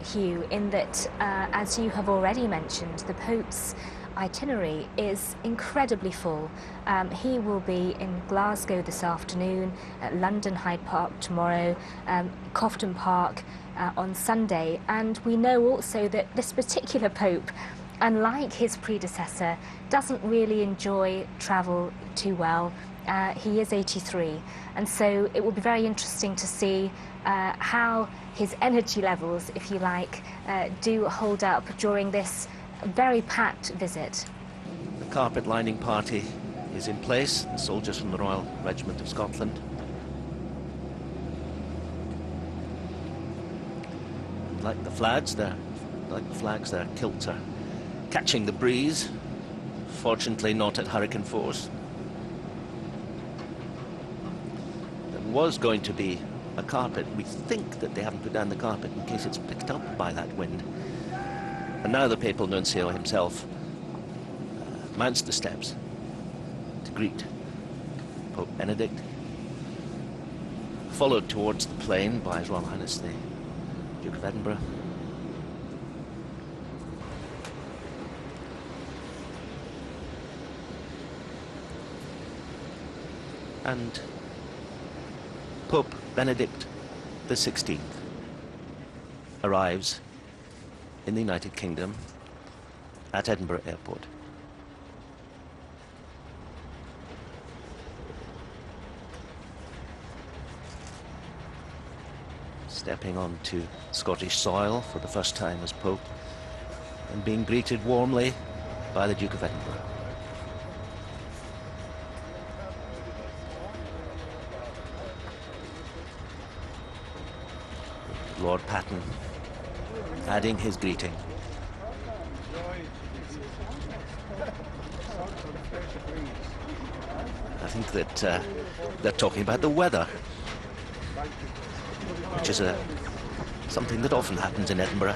Hugh, in that, as you have already mentioned, the Pope's itinerary is incredibly full. He will be in Glasgow this afternoon, at London Hyde Park tomorrow, Cofton Park on Sunday, and we know also that this particular Pope, unlike his predecessor, doesn't really enjoy travel too well. He is 83, and so it will be very interesting to see how his energy levels, if you like, do hold up during this very packed visit. The carpet lining party is in place, the soldiers from the Royal Regiment of Scotland. Like the flags, their kilts are catching the breeze, fortunately not at hurricane force. There was going to be a carpet. We think that they haven't put down the carpet in case it's picked up by that wind. And now the papal nuncio himself mounts the steps to greet Pope Benedict, followed towards the plain by His Royal Highness the Duke of Edinburgh. And Pope Benedict XVI arrives in the United Kingdom at Edinburgh Airport. Stepping onto Scottish soil for the first time as Pope and being greeted warmly by the Duke of Edinburgh. Lord Patton adding his greeting. I think that they're talking about the weather, which is something that often happens in Edinburgh.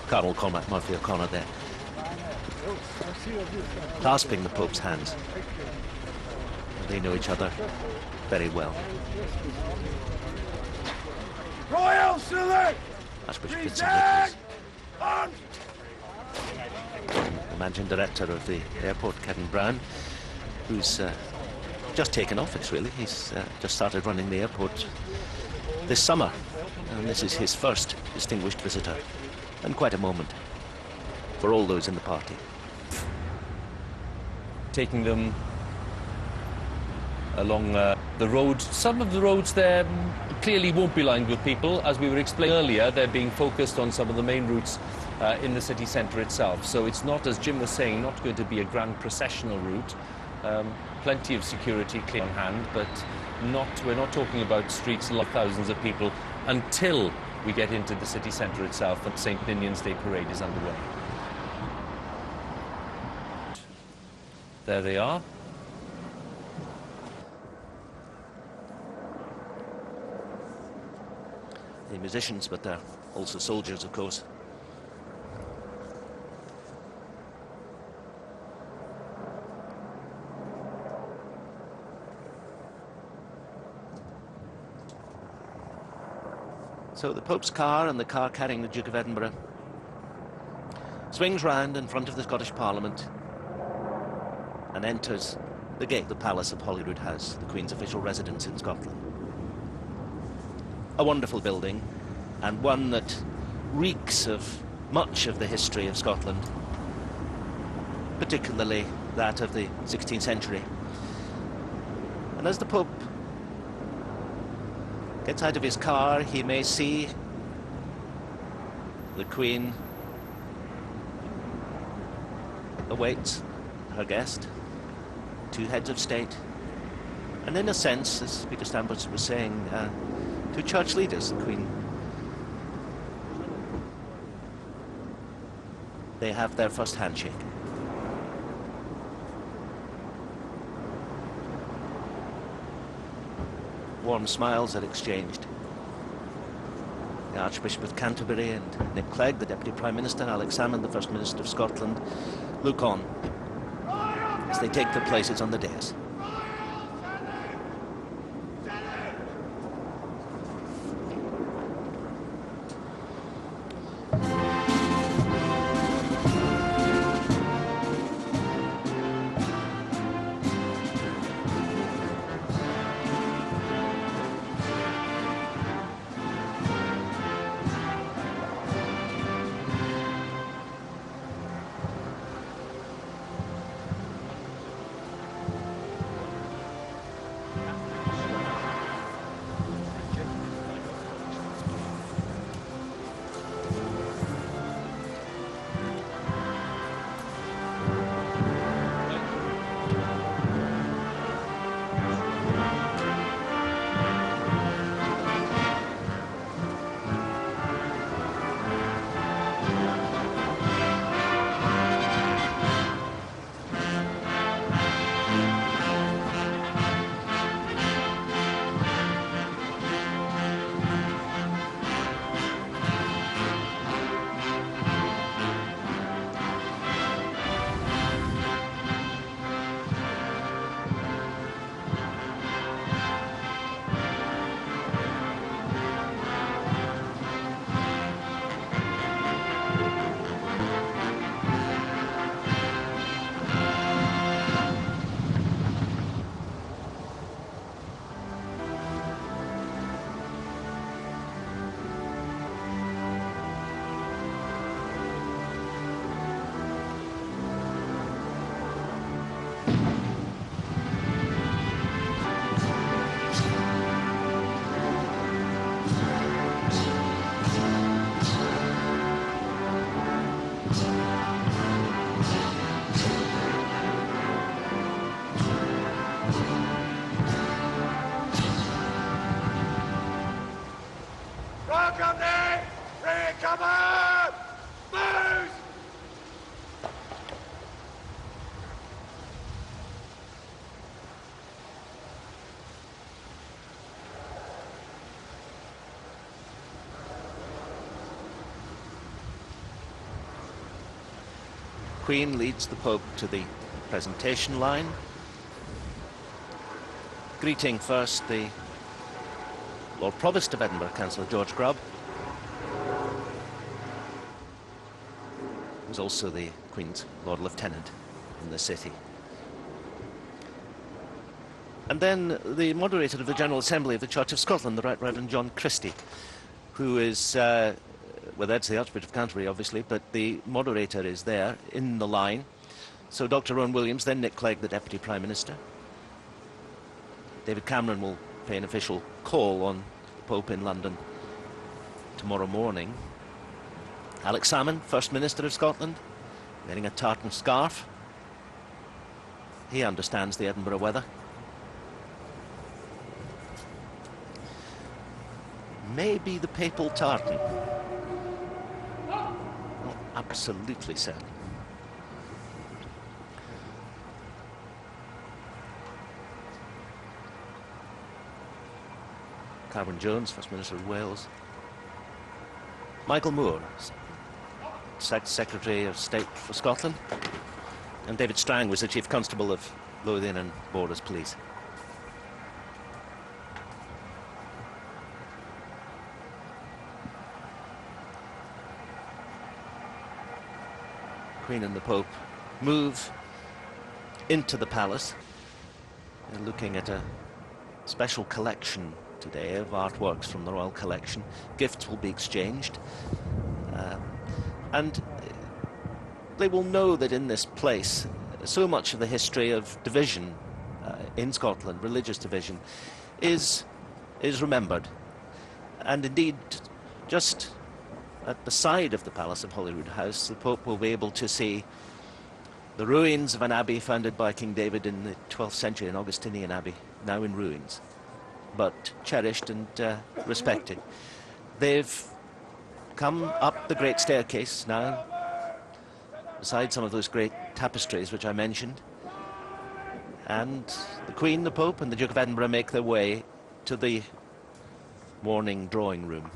Cardinal Cormac Murphy O'Connor there, clasping the Pope's hands. They know each other very well. Royal salute! Archbishop Vincent Nicholas. The managing director of the airport, Kevin Brown, who's just taken office, really. He's just started running the airport this summer, and this is his first distinguished visitor, and quite a moment for all those in the party. Taking them along the road. Some of the roads there clearly won't be lined with people. As we were explaining earlier, they're being focused on some of the main routes in the city centre itself. So it's not, as Jim was saying, not going to be a grand processional route. Plenty of security clear on hand, but we're not talking about streets full of thousands of people until we get into the city centre itself and St. Ninian's Day Parade is underway. There they are. The musicians, but they're also soldiers, of course. So the Pope's car and the car carrying the Duke of Edinburgh swings round in front of the Scottish Parliament and enters the gate, the Palace of Holyrood House, the Queen's official residence in Scotland. A wonderful building, and one that reeks of much of the history of Scotland, particularly that of the 16th century. And as the Pope gets out of his car, he may see the Queen awaits her guest, two heads of state, and in a sense, as Peter Stambers was saying, two church leaders, the Queen. They have their first handshake. Warm smiles are exchanged. The Archbishop of Canterbury and Nick Clegg, the Deputy Prime Minister, Alex Salmond, the First Minister of Scotland, look on as they take their places on the dais. Queen leads the Pope to the presentation line, greeting first the Lord Provost of Edinburgh, Councillor George Grubb, who's also the Queen's Lord Lieutenant in the city. And then the moderator of the General Assembly of the Church of Scotland, the Right Reverend John Christie, who is, well, that's the Archbishop of Canterbury, obviously, but the moderator is there in the line. So Dr. Rowan Williams, then Nick Clegg, the Deputy Prime Minister. David Cameron will pay an official call on the Pope in London tomorrow morning. Alex Salmond, First Minister of Scotland, wearing a tartan scarf. He understands the Edinburgh weather. Maybe the papal tartan. Not absolutely certain. Carwyn Jones, First Minister of Wales. Michael Moore, Secretary of State for Scotland. And David Strang was the Chief Constable of Lothian and Borders Police. Queen and the Pope move into the palace. They're looking at a special collection today of artworks from the Royal Collection. Gifts will be exchanged. And they will know that in this place, so much of the history of division in Scotland, religious division, is remembered. And indeed, just at the side of the Palace of Holyrood House, the Pope will be able to see the ruins of an abbey founded by King David in the 12th century, an Augustinian abbey, now in ruins, but cherished and respected. They've come up the great staircase now, beside some of those great tapestries which I mentioned, and the Queen, the Pope and the Duke of Edinburgh make their way to the morning drawing room.